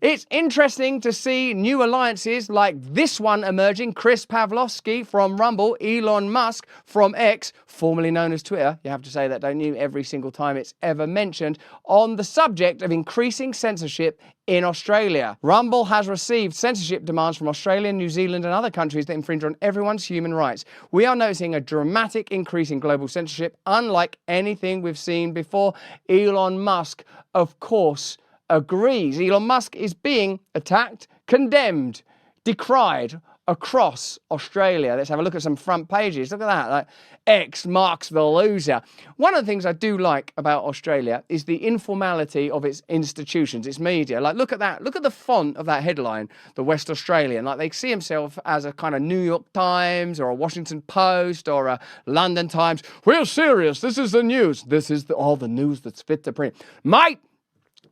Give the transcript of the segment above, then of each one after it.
It's interesting to see new alliances like this one emerging. Chris Pavlovsky from Rumble, Elon Musk from X, formerly known as Twitter, you have to say that, don't you, every single time it's ever mentioned, on the subject of increasing censorship in Australia. Rumble has received censorship demands from Australia, New Zealand and other countries that infringe on everyone's human rights. We are noticing a dramatic increase in global censorship, unlike anything we've seen before. Elon Musk, of course, agrees. Elon Musk is being attacked, condemned, decried across Australia. Let's have a look at some front pages. Look at that. Like, X marks the loser. One of the things I do like about Australia is the informality of its institutions, its media. Like, look at that. Look at the font of that headline, the West Australian. Like, they see themselves as a kind of New York Times or a Washington Post or a London Times. We're serious. This is the news. This is all the news that's fit to print. Mate,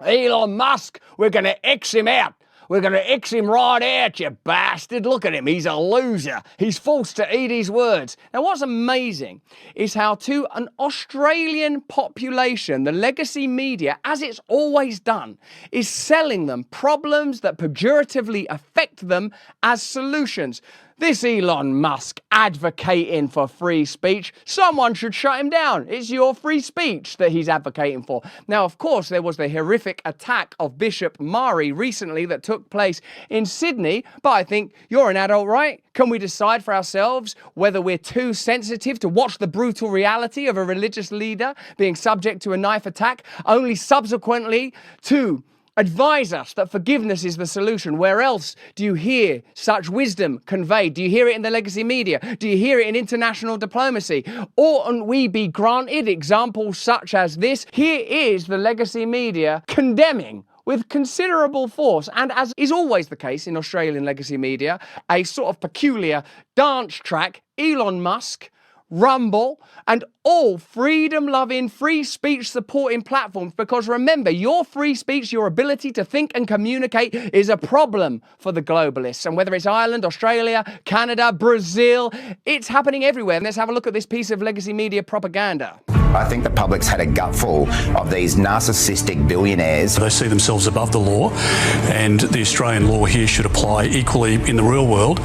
Elon Musk, we're going to X him out. We're going to X him right out, you bastard. Look at him. He's a loser. He's forced to eat his words. Now, what's amazing is how to an Australian population, the legacy media, as it's always done, is selling them problems that pejoratively affect them as solutions. This Elon Musk advocating for free speech, someone should shut him down. It's your free speech that he's advocating for. Now, of course, there was the horrific attack of Bishop Mari recently that took place in Sydney, but I think you're an adult, right? Can we decide for ourselves whether we're too sensitive to watch the brutal reality of a religious leader being subject to a knife attack, only subsequently to advise us that forgiveness is the solution? Where else do you hear such wisdom conveyed? Do you hear it in the legacy media? Do you hear it in international diplomacy? Oughtn't we be granted examples such as this? Here is the legacy media condemning with considerable force, and as is always the case in Australian legacy media, a sort of peculiar dance track, Elon Musk, Rumble, and all freedom-loving, free speech supporting platforms, because remember, your free speech, your ability to think and communicate is a problem for the globalists. And whether it's Ireland, Australia, Canada, Brazil, it's happening everywhere. And let's have a look at this piece of legacy media propaganda. I think the public's had a gutful of these narcissistic billionaires. They see themselves above the law, and the Australian law here should apply equally in the real world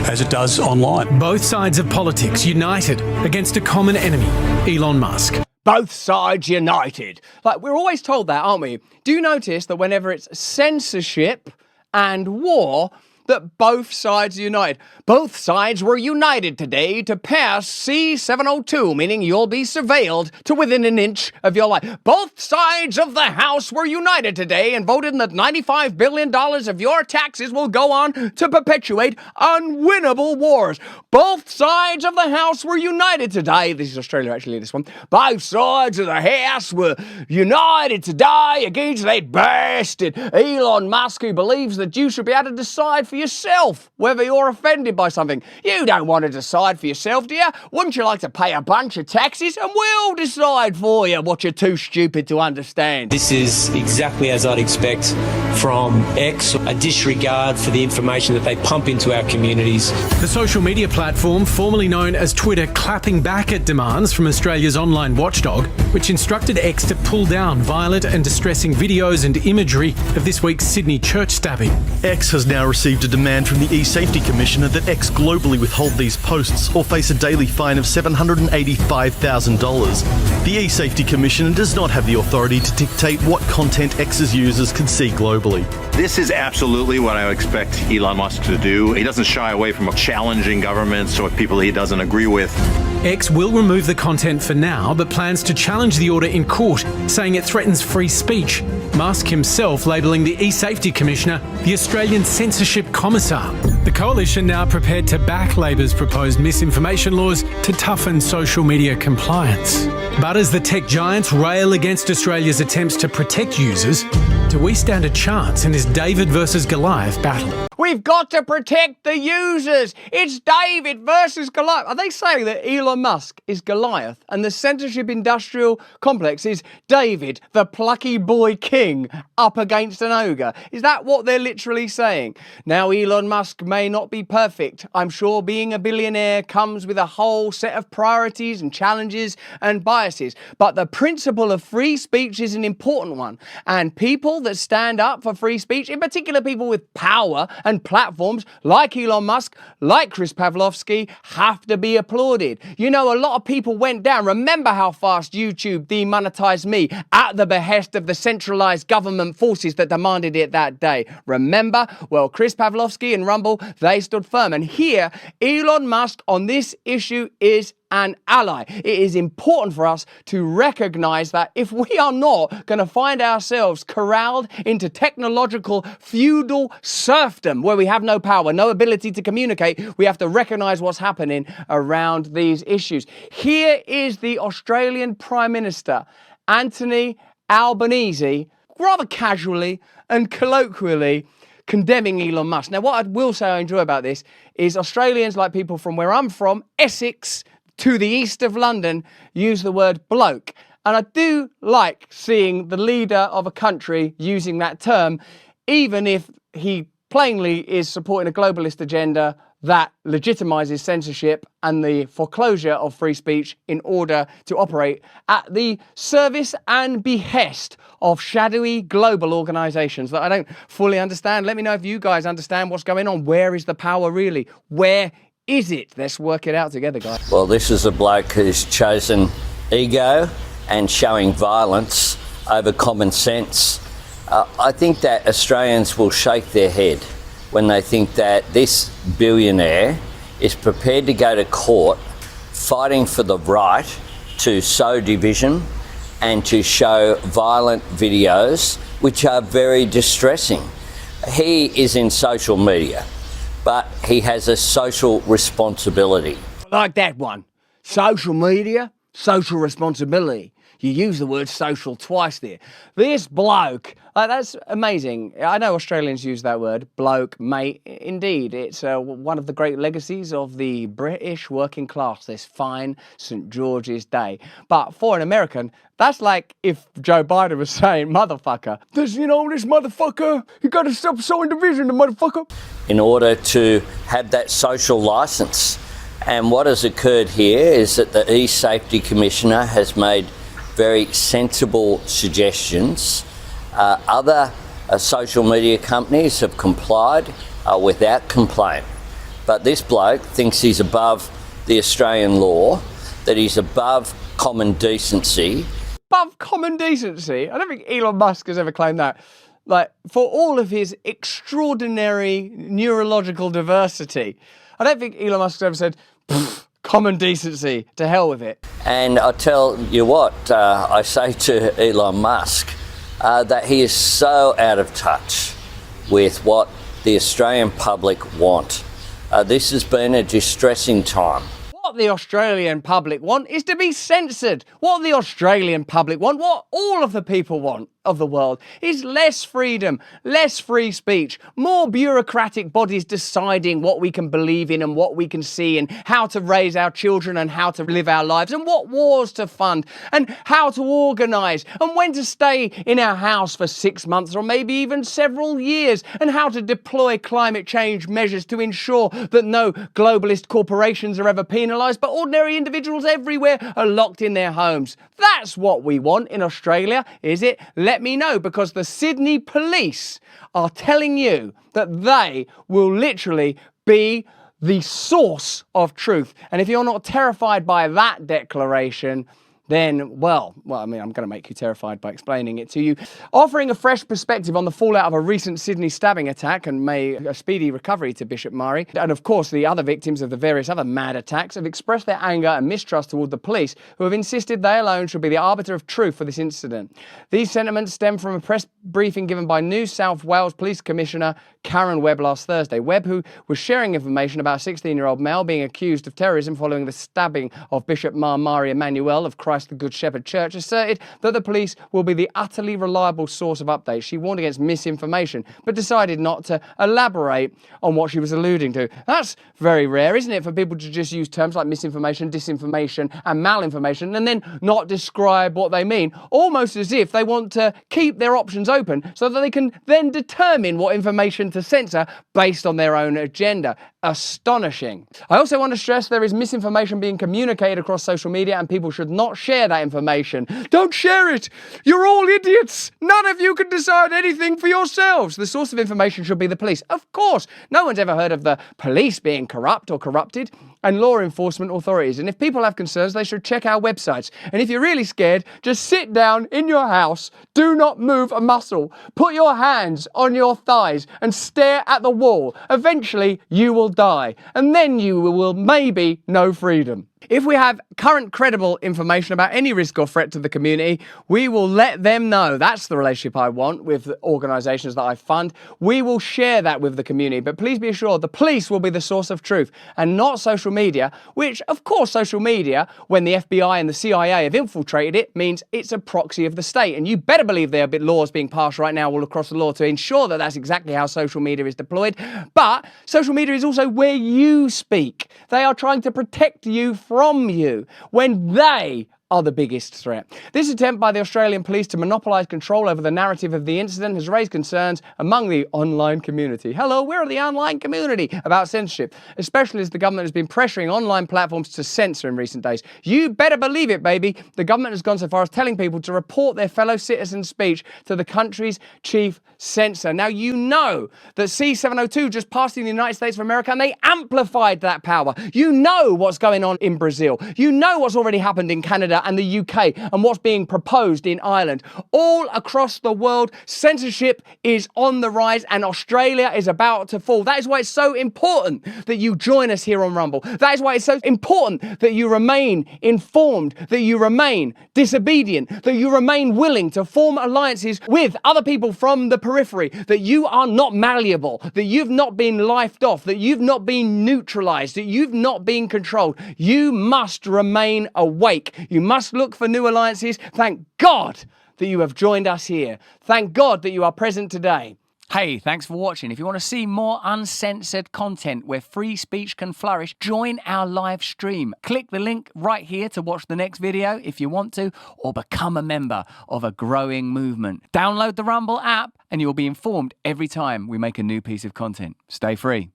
as it does online. Both sides of politics united against a common enemy, Elon Musk. Both sides united. Like, we're always told that, aren't we? Do you notice that whenever it's censorship and war, that both sides are united? Both sides were united today to pass C-702, meaning you'll be surveilled to within an inch of your life. Both sides of the House were united today and voted that $95 billion of your taxes will go on to perpetuate unwinnable wars. Both sides of the House were united today. This is Australia, actually, this one. Both sides of the House were united today against that bastard Elon Musk, who believes that you should be able to decide for yourself whether you're offended by something. You don't want to decide for yourself, do you? Wouldn't you like to pay a bunch of taxes and we'll decide for you what you're too stupid to understand? This is exactly as I'd expect from X, a disregard for the information that they pump into our communities. The social media platform, formerly known as Twitter, clapping back at demands from Australia's online watchdog, which instructed X to pull down violent and distressing videos and imagery of this week's Sydney church stabbing. X has now received a demand from the E-Safety Commissioner that X globally withhold these posts or face a daily fine of $785,000. The E-Safety Commissioner does not have the authority to dictate what content X's users can see globally. This is absolutely what I would expect Elon Musk to do. He doesn't shy away from challenging governments or people he doesn't agree with. X will remove the content for now, but plans to challenge the order in court, saying it threatens free speech. Musk himself labelling the E-Safety Commissioner the Australian Censorship Commissar. The coalition now prepared to back Labor's proposed misinformation laws to toughen social media compliance. But as the tech giants rail against Australia's attempts to protect users, do we stand a chance in this David versus Goliath battle? We We've got to protect the users. It's David versus Goliath. Are they saying that Elon Musk is Goliath and the censorship industrial complex is David, the plucky boy king, up against an ogre? Is that what they're literally saying? Now, Elon Musk may not be perfect. I'm sure being a billionaire comes with a whole set of priorities and challenges and biases. But the principle of free speech is an important one. And people that stand up for free speech, in particular people with power and platforms like Elon Musk, like Chris Pavlovsky, have to be applauded. You know, a lot of people went down. Remember how fast YouTube demonetized me at the behest of the centralized government forces that demanded it that day. Remember? Well, Chris Pavlovsky and Rumble, they stood firm. And here, Elon Musk on this issue is an ally. It is important for us to recognize that if we are not going to find ourselves corralled into technological feudal serfdom where we have no power, no ability to communicate, we have to recognize what's happening around these issues. Here is the Australian Prime Minister, Anthony Albanese, rather casually and colloquially condemning Elon Musk. Now, what I will say I enjoy about this is Australians, like people from where I'm from, Essex, to the east of London, use the word bloke. And I do like seeing the leader of a country using that term, even if he plainly is supporting a globalist agenda that legitimizes censorship and the foreclosure of free speech in order to operate at the service and behest of shadowy global organizations that I don't fully understand. Let me know if you guys understand what's going on. Where is the power really? Where is it? Let's work it out together, guys. Well, this is a bloke who's chosen ego and showing violence over common sense. I think that Australians will shake their head when they think that this billionaire is prepared to go to court fighting for the right to sow division and to show violent videos, which are very distressing. He is in social media, but he has a social responsibility. Like that one. Social media, social responsibility. You use the word social twice there. This bloke, that's amazing. I know Australians use that word, bloke, mate. Indeed, it's one of the great legacies of the British working class, this fine St. George's Day. But for an American, that's like if Joe Biden was saying, motherfucker. This motherfucker, you gotta stop sowing division, the motherfucker. In order to have that social licence. And what has occurred here is that the E-Safety Commissioner has made very sensible suggestions. Other social media companies have complied without complaint. But this bloke thinks he's above the Australian law, that he's above common decency. Above common decency? I don't think Elon Musk has ever claimed that. Like, for all of his extraordinary neurological diversity, I don't think Elon Musk has ever said, common decency, to hell with it. And I tell you what, I say to Elon Musk that he is so out of touch with what the Australian public want. This has been a distressing time. What the Australian public want is to be censored. What the Australian public want, what all of the people want of the world, is less freedom, less free speech, more bureaucratic bodies deciding what we can believe in and what we can see and how to raise our children and how to live our lives and what wars to fund and how to organise and when to stay in our house for 6 months or maybe even several years and how to deploy climate change measures to ensure that no globalist corporations are ever penalised but ordinary individuals everywhere are locked in their homes. That's what we want in Australia, is it? Let me know, because the Sydney police are telling you that they will literally be the source of truth. And if you're not terrified by that declaration, then, well, I mean, I'm going to make you terrified by explaining it to you. Offering a fresh perspective on the fallout of a recent Sydney stabbing attack, and may a speedy recovery to Bishop Murray. And of course, the other victims of the various other mad attacks have expressed their anger and mistrust toward the police, who have insisted they alone should be the arbiter of truth for this incident. These sentiments stem from a press briefing given by New South Wales Police Commissioner Karen Webb last Thursday. Webb, who was sharing information about a 16-year-old male being accused of terrorism following the stabbing of Bishop Mari Emmanuel of Christ Christ the Good Shepherd Church, asserted that the police will be the utterly reliable source of updates. She warned against misinformation, but decided not to elaborate on what she was alluding to. That's very rare, isn't it, for people to just use terms like misinformation, disinformation, and malinformation, and then not describe what they mean, almost as if they want to keep their options open so that they can then determine what information to censor based on their own agenda. Astonishing. I also want to stress there is misinformation being communicated across social media, and people should not share that information. Don't share it! You're all idiots! None of you can decide anything for yourselves. The source of information should be the police. Of course, no one's ever heard of the police being corrupt or corrupted, and law enforcement authorities. And if people have concerns, they should check our websites. And if you're really scared, just sit down in your house, do not move a muscle, put your hands on your thighs and stare at the wall. Eventually, you will die, and then you will maybe know freedom. If we have current credible information about any risk or threat to the community, we will let them know. That's the relationship I want with the organisations that I fund. We will share that with the community. But please be assured, the police will be the source of truth and not social media, which, of course, social media, when the FBI and the CIA have infiltrated it, means it's a proxy of the state. And you better believe there are laws being passed right now all across the law to ensure that that's exactly how social media is deployed. But social media is also where you speak. They are trying to protect you from you when they are the biggest threat. This attempt by the Australian police to monopolise control over the narrative of the incident has raised concerns among the online community. Hello, where are the online community about censorship, especially as the government has been pressuring online platforms to censor in recent days. You better believe it, baby. The government has gone so far as telling people to report their fellow citizens' speech to the country's chief censor. Now, you know that C-702 just passed in the United States of America and they amplified that power. You know what's going on in Brazil. You know what's already happened in Canada and the UK and what's being proposed in Ireland. All across the world, censorship is on the rise and Australia is about to fall. That is why it's so important that you join us here on Rumble. That is why it's so important that you remain informed, that you remain disobedient, that you remain willing to form alliances with other people from the periphery, that you are not malleable, that you've not been lifed off, that you've not been neutralized, that you've not been controlled. You must remain awake. You must look for new alliances. Thank God that you have joined us here. Thank God that you are present today. Hey, thanks for watching. If you want to see more uncensored content where free speech can flourish, join our live stream. Click the link right here to watch the next video if you want to, or become a member of a growing movement. Download the Rumble app and you'll be informed every time we make a new piece of content. Stay free.